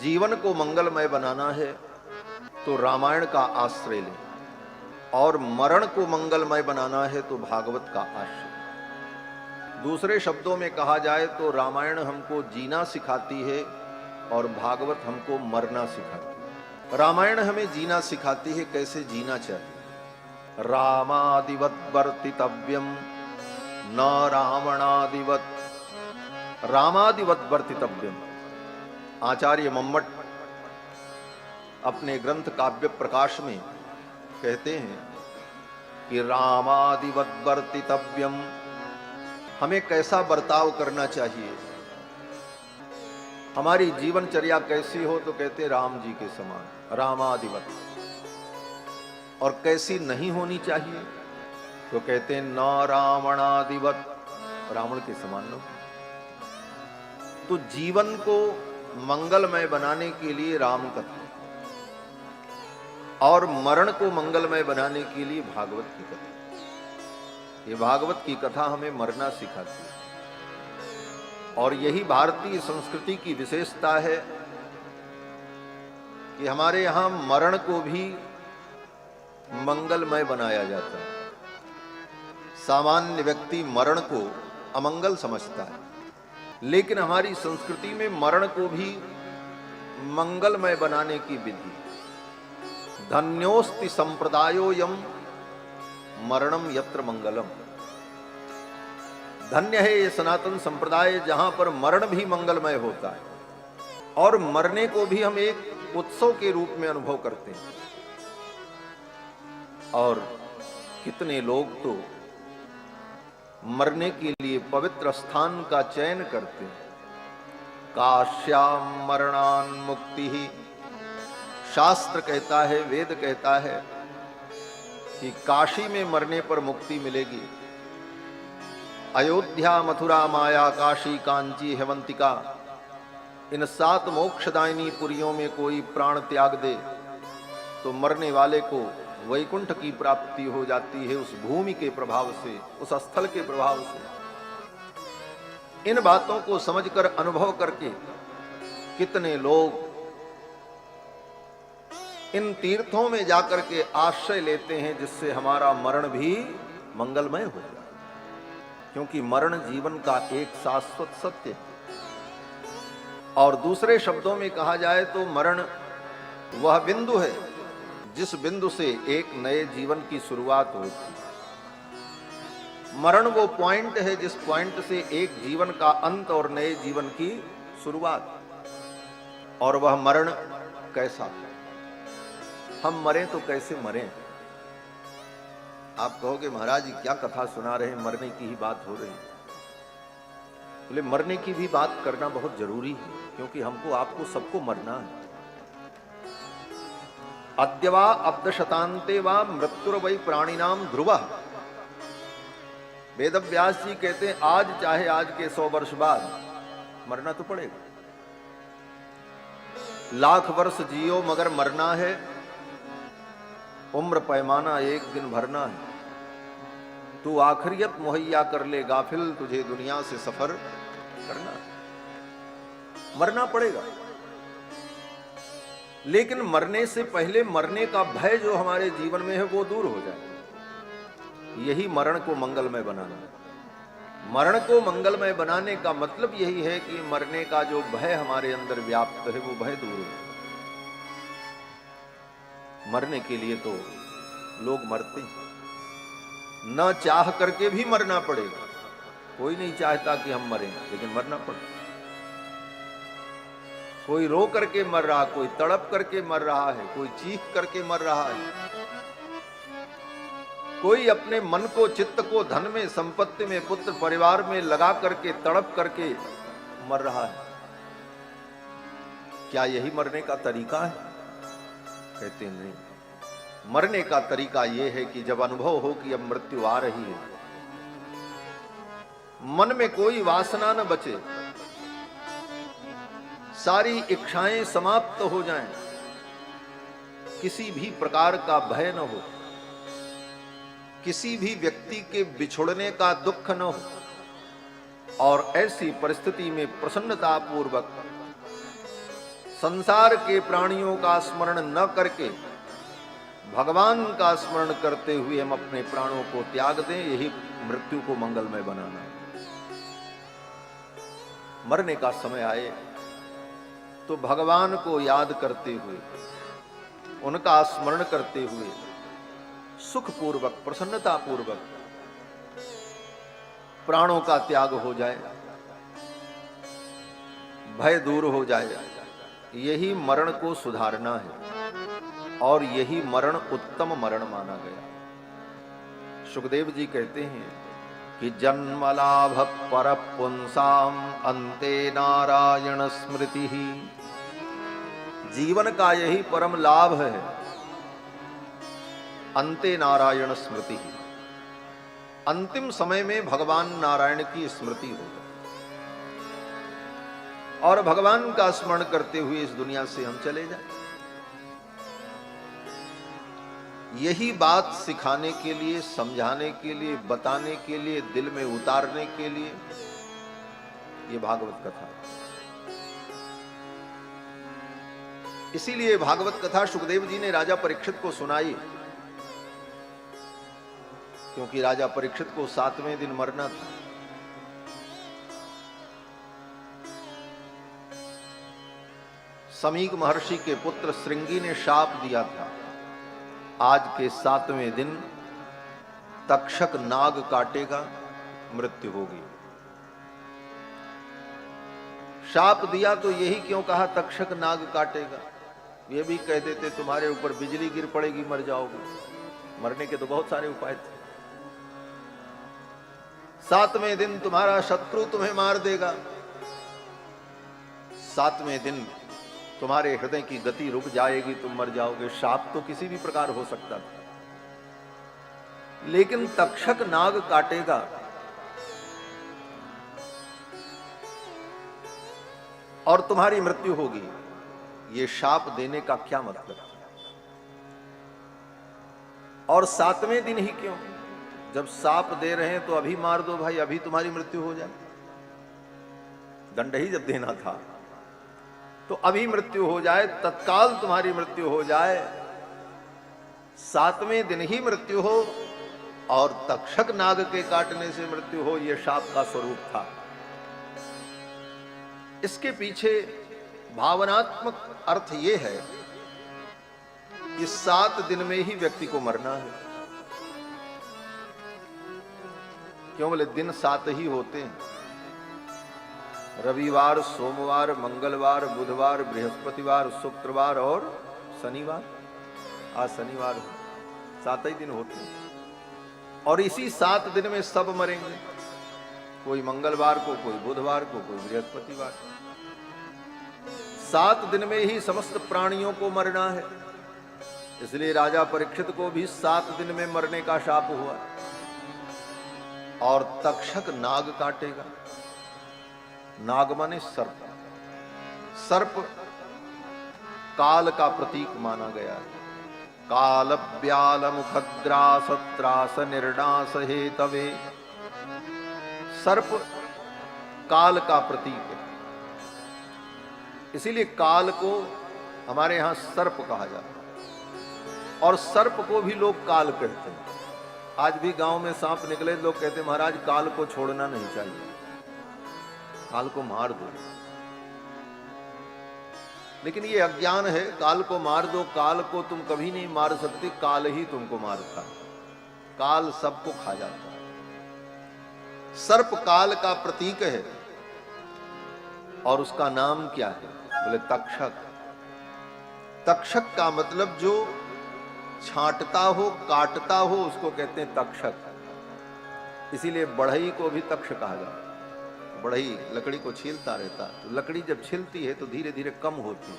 जीवन को मंगलमय बनाना है तो रामायण का आश्रय लें, और मरण को मंगलमय बनाना है तो भागवत का आश्रय। दूसरे शब्दों में कहा जाए तो रामायण हमको जीना सिखाती है और भागवत हमको मरना सिखाती है। रामायण हमें जीना सिखाती है, कैसे जीना चाहिए। रामादिवत वर्तितव्यम न रावणादिवत, रामादिवत वर्तितव्यम। आचार्य मम्मट अपने ग्रंथ काव्य प्रकाश में कहते हैं कि रामादिवत वर्तितव्यम, हमें कैसा बर्ताव करना चाहिए, हमारी जीवनचर्या कैसी हो, तो कहते राम जी के समान रामादिवत। और कैसी नहीं होनी चाहिए तो कहते न रावणादिवत, रावण के समान न। तो जीवन को मंगलमय बनाने के लिए राम कथा, और मरण को मंगलमय बनाने के लिए भागवत की कथा। ये भागवत की कथा हमें मरना सिखाती है, और यही भारतीय संस्कृति की विशेषता है कि हमारे यहां मरण को भी मंगलमय बनाया जाता है। सामान्य व्यक्ति मरण को अमंगल समझता है, लेकिन हमारी संस्कृति में मरण को भी मंगलमय बनाने की विधि। धन्योस्ति संप्रदायोयम मरणम यत्र मंगलम। धन्य है ये सनातन संप्रदाय जहां पर मरण भी मंगलमय होता है, और मरने को भी हम एक उत्सव के रूप में अनुभव करते हैं। और कितने लोग तो मरने के लिए पवित्र स्थान का चयन करते हैं। काश्याम मरणान मुक्ति ही, शास्त्र कहता है, वेद कहता है कि काशी में मरने पर मुक्ति मिलेगी। अयोध्या, मथुरा, माया, काशी, कांची, हेमंतिका, इन 7 मोक्षदायिनी पुरियों में कोई प्राण त्याग दे तो मरने वाले को वैकुंठ की प्राप्ति हो जाती है, उस भूमि के प्रभाव से, उस स्थल के प्रभाव से। इन बातों को समझकर, अनुभव करके कितने लोग इन तीर्थों में जाकर के आश्रय लेते हैं, जिससे हमारा मरण भी मंगलमय हो जाए। क्योंकि मरण जीवन का एक शाश्वत सत्य है। और दूसरे शब्दों में कहा जाए तो मरण वह बिंदु है जिस बिंदु से एक नए जीवन की शुरुआत होती है। मरण वो पॉइंट है जिस पॉइंट से एक जीवन का अंत और नए जीवन की शुरुआत। और वह मरण कैसा, हम मरें तो कैसे मरें। आप कहोगे महाराज जी क्या कथा सुना रहे हैं, मरने की ही बात हो रही है। बोले मरने की भी बात करना बहुत जरूरी है, क्योंकि हमको, आपको, सबको मरना है। अद्यवा अब्दशतान्ते वा मृत्युर्वै प्राणिनाम ध्रुवः। वेदव्यास जी कहते हैं आज चाहे आज के 100 वर्ष बाद मरना तो पड़ेगा। लाख वर्ष जियो मगर मरना है, उम्र पैमाना एक दिन भरना है। तू आखिरियत मुहैया कर ले गाफिल, तुझे दुनिया से सफर करना है। मरना पड़ेगा, लेकिन मरने से पहले मरने का भय जो हमारे जीवन में है वो दूर हो जाए। यही मरण को मंगलमय बनाना है। मरण को मंगलमय बनाने का मतलब यही है कि मरने का जो भय हमारे अंदर व्याप्त है वो भय दूर हो। मरने के लिए तो लोग मरते हैं, न चाह करके भी मरना पड़ेगा। कोई नहीं चाहता कि हम मरें, लेकिन मरना पड़ेगा। कोई रो करके मर रहा, कोई तड़प करके मर रहा है, कोई चीख करके मर रहा है, कोई अपने मन को, चित्त को धन में, संपत्ति में, पुत्र परिवार में लगा करके, तड़प करके मर रहा है। क्या यही मरने का तरीका है? कहते नहीं। मरने का तरीका यह है कि जब अनुभव हो कि अब मृत्यु आ रही है, मन में कोई वासना न बचे, सारी इच्छाएं समाप्त हो जाएं, किसी भी प्रकार का भय न हो, किसी भी व्यक्ति के बिछुड़ने का दुख न हो, और ऐसी परिस्थिति में प्रसन्नता पूर्वक संसार के प्राणियों का स्मरण न करके भगवान का स्मरण करते हुए हम अपने प्राणों को त्याग दें, यही मृत्यु को मंगलमय बनाना है। मरने का समय आए तो भगवान को याद करते हुए, उनका स्मरण करते हुए सुखपूर्वक, प्रसन्नतापूर्वक प्राणों का त्याग हो जाए, भय दूर हो जाए। यही मरण को सुधारना है और यही मरण उत्तम मरण माना गया। सुखदेव जी कहते हैं कि जन्म लाभ पर पुंसाम अंते नारायण स्मृति ही। जीवन का यही परम लाभ है, अंते नारायण स्मृति ही। अंतिम समय में भगवान नारायण की स्मृति हो और भगवान का स्मरण करते हुए इस दुनिया से हम चले जाएं। यही बात सिखाने के लिए, समझाने के लिए, बताने के लिए, दिल में उतारने के लिए ये भागवत कथा। इसीलिए भागवत कथा सुखदेव जी ने राजा परीक्षित को सुनाई, क्योंकि राजा परीक्षित को 7वें दिन मरना था। समीक महर्षि के पुत्र श्रृंगी ने शाप दिया था, आज के 7वें दिन तक्षक नाग काटेगा, मृत्यु होगी। शाप दिया तो यही क्यों कहा तक्षक नाग काटेगा? ये भी कह देते तुम्हारे ऊपर बिजली गिर पड़ेगी, मर जाओगे। मरने के तो बहुत सारे उपाय थे। 7वें दिन तुम्हारा शत्रु तुम्हें मार देगा, 7वें दिन तुम्हारे हृदय की गति रुक जाएगी, तुम मर जाओगे। शाप तो किसी भी प्रकार हो सकता था, लेकिन तक्षक नाग काटेगा और तुम्हारी मृत्यु होगी, ये शाप देने का क्या मतलब? और 7वें दिन ही क्यों? जब शाप दे रहे हैं तो अभी मार दो भाई, अभी तुम्हारी मृत्यु हो जाए। दंड ही जब देना था तो अभी मृत्यु हो जाए, तत्काल तुम्हारी मृत्यु हो जाए, 7वें दिन ही मृत्यु हो और तक्षक नाग के काटने से मृत्यु हो, यह शाप का स्वरूप था। इसके पीछे भावनात्मक अर्थ यह है कि 7 दिन में ही व्यक्ति को मरना है। क्यों बोले? दिन 7 ही होते हैं, रविवार, सोमवार, मंगलवार, बुधवार, बृहस्पतिवार, शुक्रवार और शनिवार। आज शनिवार है, 7 ही दिन होते हैं और इसी 7 दिन में सब मरेंगे। कोई मंगलवार को, कोई बुधवार को, कोई बृहस्पतिवार। 7 दिन में ही समस्त प्राणियों को मरना है। इसलिए राजा परीक्षित को भी 7 दिन में मरने का शाप हुआ और तक्षक नाग काटेगा। नाग माने सर्प। सर्प काल का प्रतीक माना गया है। काल ब्याल मुखग्रास त्रास निर्णास हेतवे। सर्प काल का प्रतीक है, इसीलिए काल को हमारे यहां सर्प कहा जाता है और सर्प को भी लोग काल कहते हैं। आज भी गांव में सांप निकले, लोग कहते हैं महाराज काल को छोड़ना नहीं चाहिए, काल को मार दो। लेकिन ये अज्ञान है, काल को मार दो। काल को तुम कभी नहीं मार सकते, काल ही तुमको मारता है। काल सबको खा जाता है। सर्प काल का प्रतीक है और उसका नाम क्या है? बोले तक्षक। तक्षक का मतलब जो छांटता हो, काटता हो, उसको कहते हैं तक्षक। इसीलिए बढ़ई को भी तक्ष कहा जाता है। बढ़ई लकड़ी को छीलता रहता है, तो लकड़ी जब छिलती है तो धीरे धीरे कम होती है।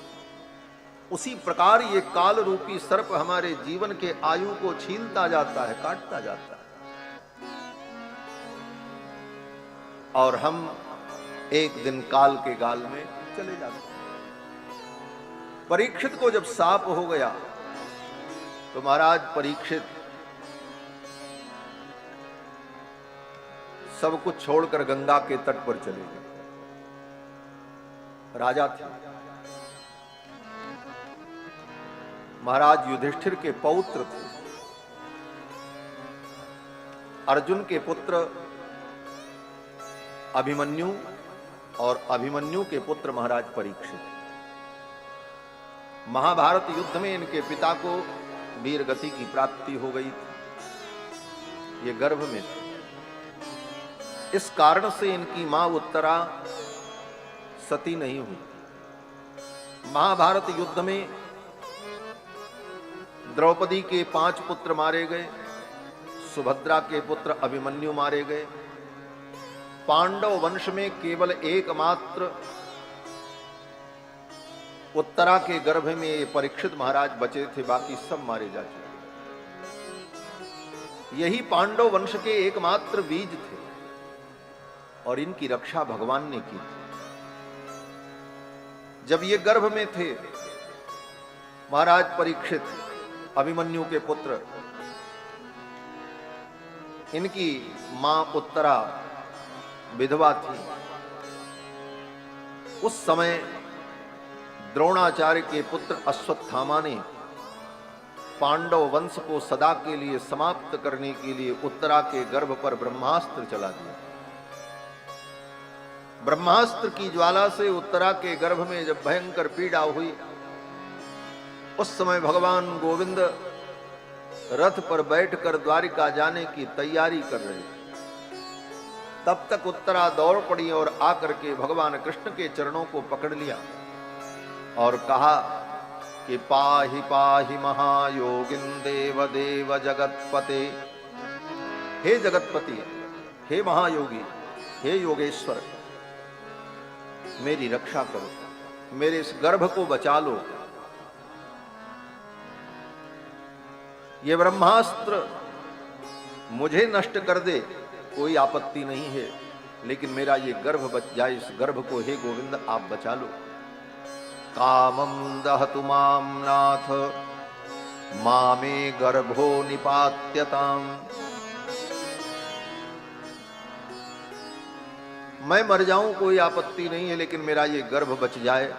उसी प्रकार ये काल रूपी सर्प हमारे जीवन के आयु को छीलता जाता है, काटता जाता है और हम एक दिन काल के गाल में चले जाते हैं। परीक्षित को जब साप हो गया तो महाराज परीक्षित सब कुछ छोड़कर गंगा के तट पर चले गए। राजा थे, महाराज युधिष्ठिर के पौत्र थे। अर्जुन के पुत्र अभिमन्यु और अभिमन्यु के पुत्र महाराज परीक्षित। महाभारत युद्ध में इनके पिता को वीर गति की प्राप्ति हो गई थी, ये गर्भ में थे। इस कारण से इनकी मां उत्तरा सती नहीं हुई। महाभारत युद्ध में द्रौपदी के 5 पुत्र मारे गए, सुभद्रा के पुत्र अभिमन्यु मारे गए। पांडव वंश में केवल एकमात्र उत्तरा के गर्भ में ये परीक्षित महाराज बचे थे, बाकी सब मारे जा चुके। यही पांडव वंश के एकमात्र बीज थे और इनकी रक्षा भगवान ने की। जब ये गर्भ में थे, महाराज परीक्षित अभिमन्यु के पुत्र, इनकी मां उत्तरा विधवा थी। उस समय द्रोणाचार्य के पुत्र अश्वत्थामा ने पांडव वंश को सदा के लिए समाप्त करने के लिए उत्तरा के गर्भ पर ब्रह्मास्त्र चला दिया। ब्रह्मास्त्र की ज्वाला से उत्तरा के गर्भ में जब भयंकर पीड़ा हुई, उस समय भगवान गोविंद रथ पर बैठकर द्वारिका जाने की तैयारी कर रहे थे। तब तक उत्तरा दौड़ पड़ी और आकर के भगवान कृष्ण के चरणों को पकड़ लिया और कहा कि पाहि पाहि महायोगिन देव देव जगतपते। हे जगतपति, हे महायोगी, हे योगेश्वर, मेरी रक्षा करो, मेरे इस गर्भ को बचा लो। ये ब्रह्मास्त्र मुझे नष्ट कर दे, कोई आपत्ति नहीं है, लेकिन मेरा ये गर्भ बच जाए, इस गर्भ को हे गोविंद आप बचा लो। कामं दहतु मां नाथ मामे गर्भो निपात्यताम। मैं मर जाऊं कोई आपत्ति नहीं है, लेकिन मेरा ये गर्भ बच जाए।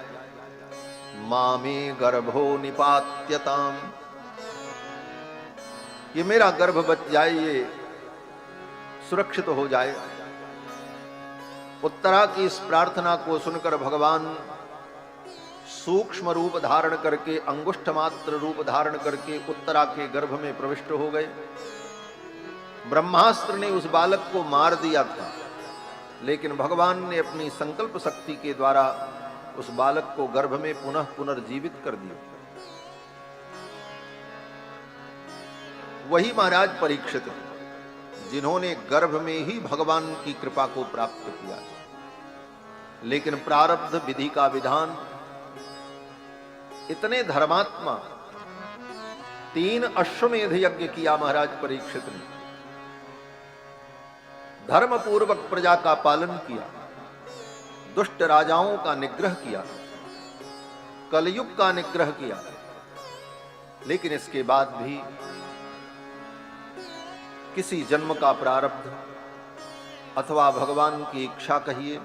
मामे गर्भो निपात्यताम, ये मेरा गर्भ बच जाए, ये सुरक्षित हो जाए। उत्तरा की इस प्रार्थना को सुनकर भगवान सूक्ष्म रूप धारण करके, अंगुष्ठ मात्र रूप धारण करके उत्तरा के गर्भ में प्रविष्ट हो गए। ब्रह्मास्त्र ने उस बालक को मार दिया था, लेकिन भगवान ने अपनी संकल्प शक्ति के द्वारा उस बालक को गर्भ में पुनः पुनर्जीवित कर दिया। वही महाराज परीक्षित जिन्होंने गर्भ में ही भगवान की कृपा को प्राप्त किया, लेकिन प्रारब्ध विधि का विधान, इतने धर्मात्मा, 3 अश्वमेध यज्ञ किया महाराज परीक्षित ने, धर्म पूर्वक प्रजा का पालन किया, दुष्ट राजाओं का निग्रह किया, कलयुग का निग्रह किया, लेकिन इसके बाद भी किसी जन्म का प्रारब्ध अथवा भगवान की इच्छा कहिए,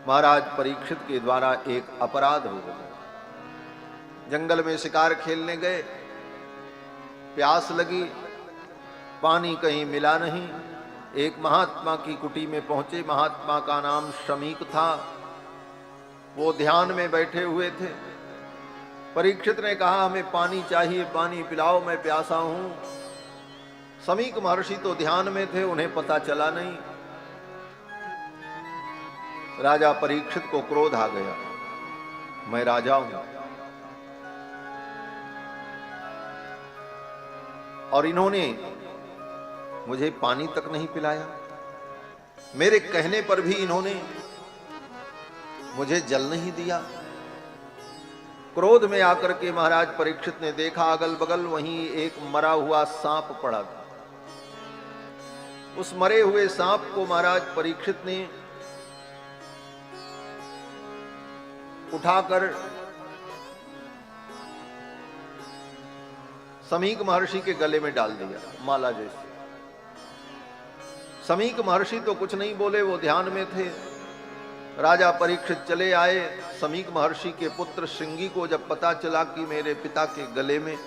महाराज परीक्षित के द्वारा एक अपराध हो गया। जंगल में शिकार खेलने गए, प्यास लगी, पानी कहीं मिला नहीं। एक महात्मा की कुटी में पहुंचे। महात्मा का नाम शमीक था, वो ध्यान में बैठे हुए थे। परीक्षित ने कहा, हमें पानी चाहिए, पानी पिलाओ, मैं प्यासा हूं। शमीक महर्षि तो ध्यान में थे, उन्हें पता चला नहीं। राजा परीक्षित को क्रोध आ गया, मैं राजा हूं और इन्होंने मुझे पानी तक नहीं पिलाया। मेरे कहने पर भी इन्होंने मुझे जल नहीं दिया। क्रोध में आकर के महाराज परीक्षित ने देखा, अगल बगल वहीं एक मरा हुआ सांप पड़ा था। उस मरे हुए सांप को महाराज परीक्षित ने उठाकर शमीक महर्षि के गले में डाल दिया, माला जैसे। शमीक महर्षि तो कुछ नहीं बोले, वो ध्यान में थे। राजा परीक्षित चले आए, समीक महर्षि के पुत्र श्रृंगी को जब पता चला कि मेरे पिता के गले में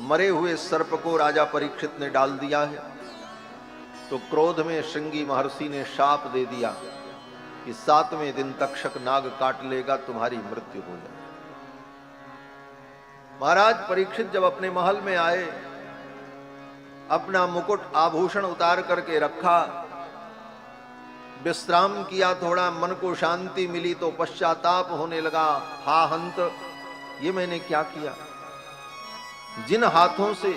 मरे हुए सर्प को राजा परीक्षित ने डाल दिया है, तो क्रोध में श्रृंगी महर्षि ने शाप दे दिया कि 7वें दिन तक्षक नाग काट लेगा, तुम्हारी मृत्यु हो जाए। महाराज परीक्षित जब अपने महल में आए, अपना मुकुट आभूषण उतार करके रखा, विश्राम किया, थोड़ा मन को शांति मिली तो पश्चाताप होने लगा। हा हंत, ये मैंने क्या किया? जिन हाथों से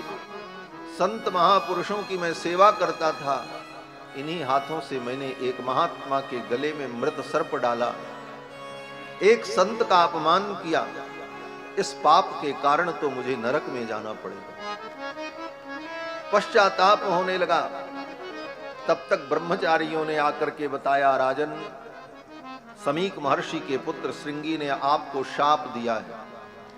संत महापुरुषों की मैं सेवा करता था, इन्हीं हाथों से मैंने एक महात्मा के गले में मृत सर्प डाला, एक संत का अपमान किया। इस पाप के कारण तो मुझे नरक में जाना पड़ेगा। पश्चाताप होने लगा। तब तक ब्रह्मचारियों ने आकर के बताया, राजन, समीक महर्षि के पुत्र श्रृंगी ने आपको शाप दिया है,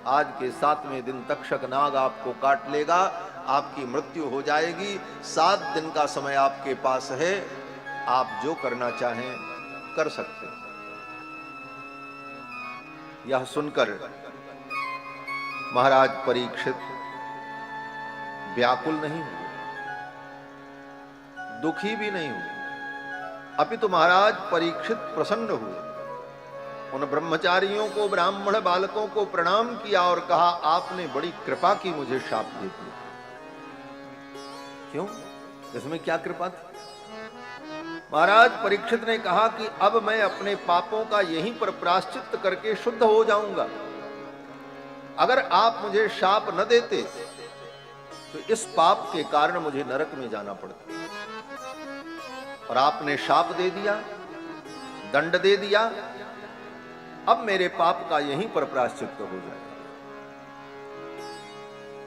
आज के 7वें दिन तक्षक नाग आपको काट लेगा, आपकी मृत्यु हो जाएगी। 7 दिन का समय आपके पास है, आप जो करना चाहें कर सकते हैं। यह सुनकर महाराज परीक्षित व्याकुल नहीं हुए, दुखी भी नहीं हुए, अपितु महाराज परीक्षित प्रसन्न हुए। उन ब्रह्मचारियों को, ब्राह्मण बालकों को प्रणाम किया और कहा, आपने बड़ी कृपा की, मुझे शाप दे दिया। क्यों? इसमें क्या कृपा थी? महाराज परीक्षित ने कहा कि अब मैं अपने पापों का यहीं पर प्रायश्चित करके शुद्ध हो जाऊंगा। अगर आप मुझे शाप न देते तो इस पाप के कारण मुझे नरक में जाना पड़ता, और आपने शाप दे दिया, दंड दे दिया, अब मेरे पाप का यहीं पर प्रायश्चित हो जाए।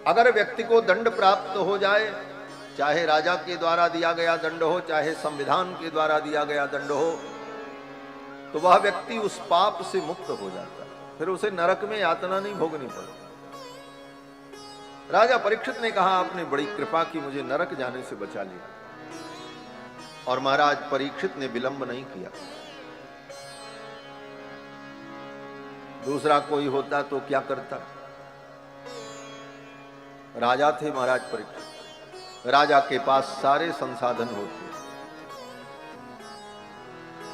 अगर व्यक्ति को दंड प्राप्त हो जाए, चाहे राजा के द्वारा दिया गया दंड हो, चाहे संविधान के द्वारा दिया गया दंड हो, तो वह व्यक्ति उस पाप से मुक्त हो जाता है, फिर उसे नरक में यातना नहीं भोगनी पड़ती। राजा परीक्षित ने कहा, आपने बड़ी कृपा की, मुझे नरक जाने से बचा लिया। और महाराज परीक्षित ने विलंब नहीं किया। दूसरा कोई होता तो क्या करता? राजा थे महाराज परीक्षित, राजा के पास सारे संसाधन होते।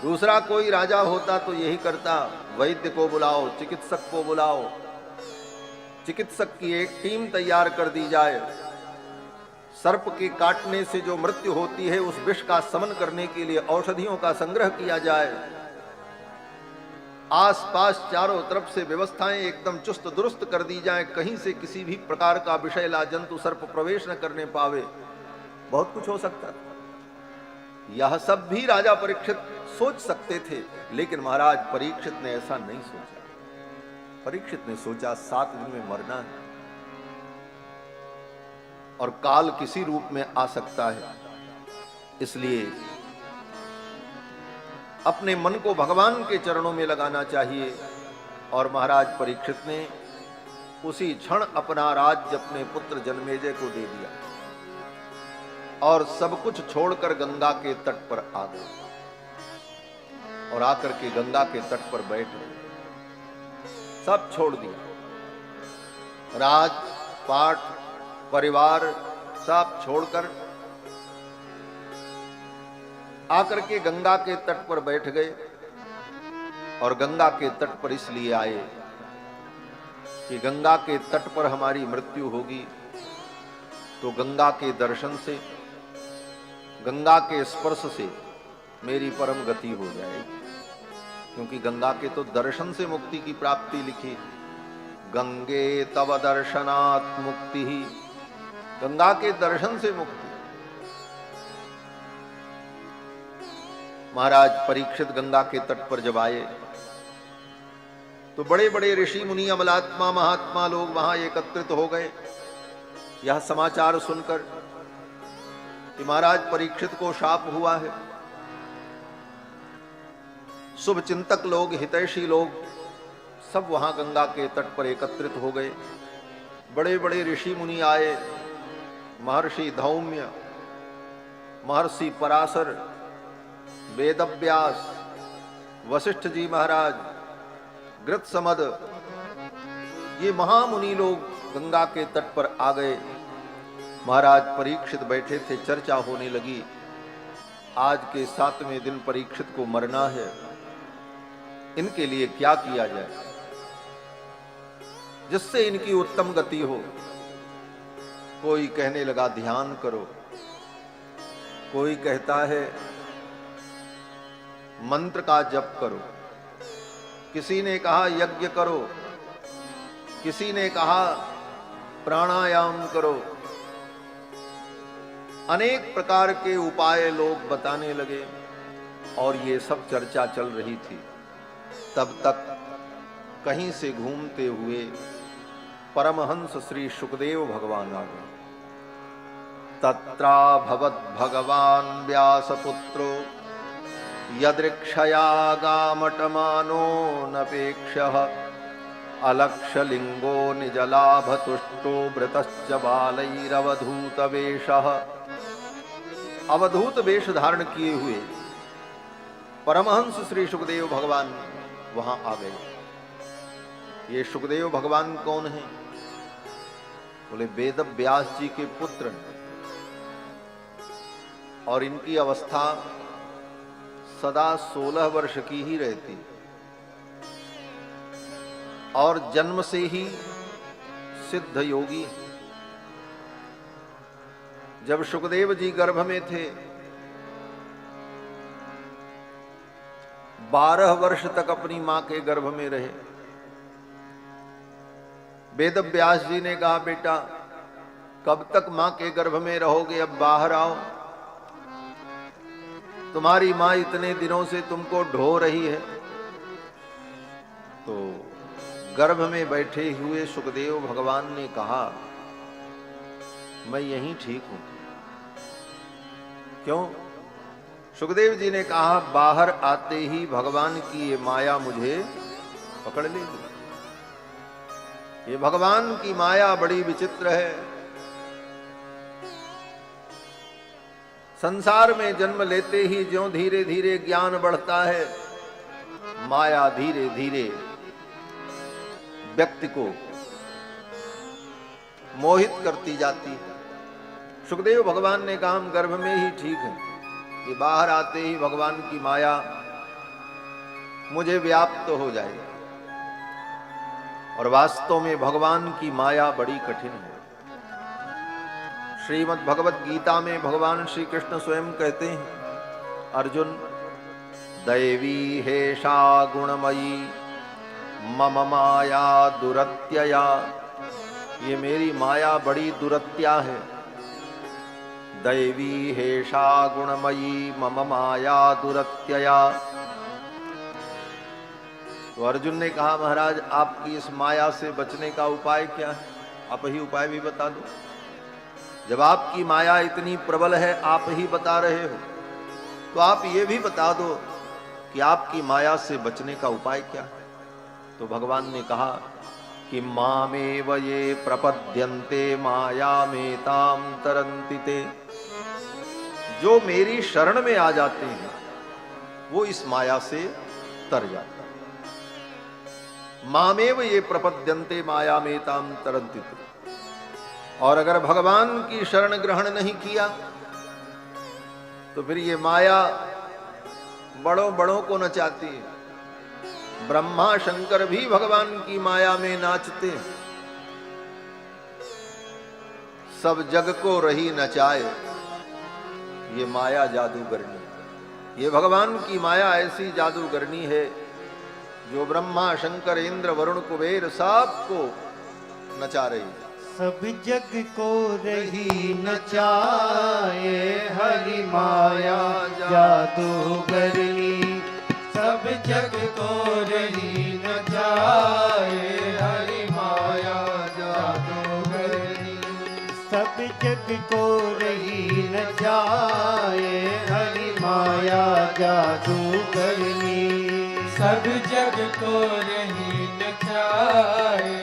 दूसरा कोई राजा होता तो यही करता, वैद्य को बुलाओ, चिकित्सक को बुलाओ, चिकित्सक की एक टीम तैयार कर दी जाए, सर्प के काटने से जो मृत्यु होती है उस विष का शमन करने के लिए औषधियों का संग्रह किया जाए, आसपास चारों तरफ से व्यवस्थाएं एकदम चुस्त दुरुस्त कर दी जाए, कहीं से किसी भी प्रकार का विषैला जंतु सर्प प्रवेश न करने पावे। बहुत कुछ हो सकता था। यह सब भी राजा परीक्षित सोच सकते थे, लेकिन महाराज परीक्षित ने ऐसा नहीं सोचा। परीक्षित ने सोचा 7 दिन में मरना है और काल किसी रूप में आ सकता है, इसलिए अपने मन को भगवान के चरणों में लगाना चाहिए। और महाराज परीक्षित ने उसी क्षण अपना राज्य अपने पुत्र जन्मेजय को दे दिया और सब कुछ छोड़कर गंगा के तट पर आ गए और आकर के गंगा के तट पर बैठ गए। सब छोड़ दिया, राज पाट परिवार सब छोड़कर आकर के गंगा के तट पर बैठ गए। और गंगा के तट पर इसलिए आए कि गंगा के तट पर हमारी मृत्यु होगी तो गंगा के दर्शन से, गंगा के स्पर्श से मेरी परम गति हो जाएगी, क्योंकि गंगा के तो दर्शन से मुक्ति की प्राप्ति लिखी। गंगे तव दर्शनात् मुक्ति ही, गंगा के दर्शन से मुक्ति। महाराज परीक्षित गंगा के तट पर जब आए तो बड़े बड़े ऋषि मुनि अमलात्मा महात्मा लोग वहां एकत्रित हो गए। यह समाचार सुनकर कि महाराज परीक्षित को शाप हुआ है, शुभ चिंतक लोग, हितैषी लोग सब वहां गंगा के तट पर एकत्रित हो गए। बड़े बड़े ऋषि मुनि आए, महर्षि धौम्य, महर्षि पराशर, वेदव्यास, वशिष्ठ जी महाराज, घृत समद, ये महामुनि लोग गंगा के तट पर आ गए। महाराज परीक्षित बैठे थे, चर्चा होने लगी। आज के 7वें दिन परीक्षित को मरना है, इनके लिए क्या किया जाए जिससे इनकी उत्तम गति हो। कोई कहने लगा ध्यान करो, कोई कहता है मंत्र का जप करो, किसी ने कहा यज्ञ करो, किसी ने कहा प्राणायाम करो। अनेक प्रकार के उपाय लोग बताने लगे और ये सब चर्चा चल रही थी। तब तक कहीं से घूमते हुए परमहंस श्री सुखदेव भगवान आ गए। तत्रा भवत भगवान व्यासपुत्रो यदृक्षया गामटमानो नपेक्षः अलक्षलिंगो निजलाभतुष्टो भृतश्च बालैरवधूत वेशः। अवधूत वेश धारण किए हुए परमहंस श्री सुखदेव भगवान वहां आ गए। ये सुखदेव भगवान कौन है? बोले वेद व्यास जी के पुत्र हैं और इनकी अवस्था सदा 16 वर्ष की ही रहती और जन्म से ही सिद्ध योगी। जब सुखदेव जी गर्भ में थे 12 वर्ष तक अपनी मां के गर्भ में रहे। वेद व्यास जी ने कहा बेटा कब तक मां के गर्भ में रहोगे, अब बाहर आओ। तुम्हारी मां इतने दिनों से तुमको ढो रही है। तो गर्भ में बैठे हुए सुखदेव भगवान ने कहा मैं यहीं ठीक हूं। क्यों? सुखदेव जी ने कहा बाहर आते ही भगवान की ये माया मुझे पकड़ लेगी। ये भगवान की माया बड़ी विचित्र है। संसार में जन्म लेते ही ज्यों धीरे धीरे ज्ञान बढ़ता है, माया धीरे धीरे व्यक्ति को मोहित करती जाती है। सुखदेव भगवान ने कहा हम गर्भ में ही ठीक है, ये बाहर आते ही भगवान की माया मुझे व्याप्त हो जाएगी। और वास्तव में भगवान की माया बड़ी कठिन है। श्रीमद् भगवत गीता में भगवान श्री कृष्ण स्वयं कहते हैं अर्जुन दैवी हेषा गुणमयी मम माया दुरत्यया। ये मेरी माया बड़ी दुरत्या है। दैवी हेषा गुणमयी मम माया दुरत्यया। तो अर्जुन ने कहा महाराज आपकी इस माया से बचने का उपाय क्या है? आप ही उपाय भी बता दो। जब आपकी माया इतनी प्रबल है, आप ही बता रहे हो, तो आप ये भी बता दो कि आपकी माया से बचने का उपाय क्या है। तो भगवान ने कहा कि मामेव ये प्रपद्यन्ते मायामेतां तरन्ति ते। जो मेरी शरण में आ जाते हैं वो इस माया से तर जाते हैं। मामेव ये प्रपद्यन्ते मायामेतां तरन्ति ते। और अगर भगवान की शरण ग्रहण नहीं किया तो फिर ये माया बड़ों बड़ों को नचाती है। ब्रह्मा शंकर भी भगवान की माया में नाचते हैं। सब जग को रही नचाए ये माया जादूगरनी। ये भगवान की माया ऐसी जादूगरनी है जो ब्रह्मा शंकर इंद्र वरुण कुबेर सबको नचा रही है। सब जग को रही नचाए हरि माया जादूगरनी। सब जग को रही नचाए हरि माया जादूगरनी। सब जग को रही नचाए हरि माया जादूगरनी। सब जग को रही नचाए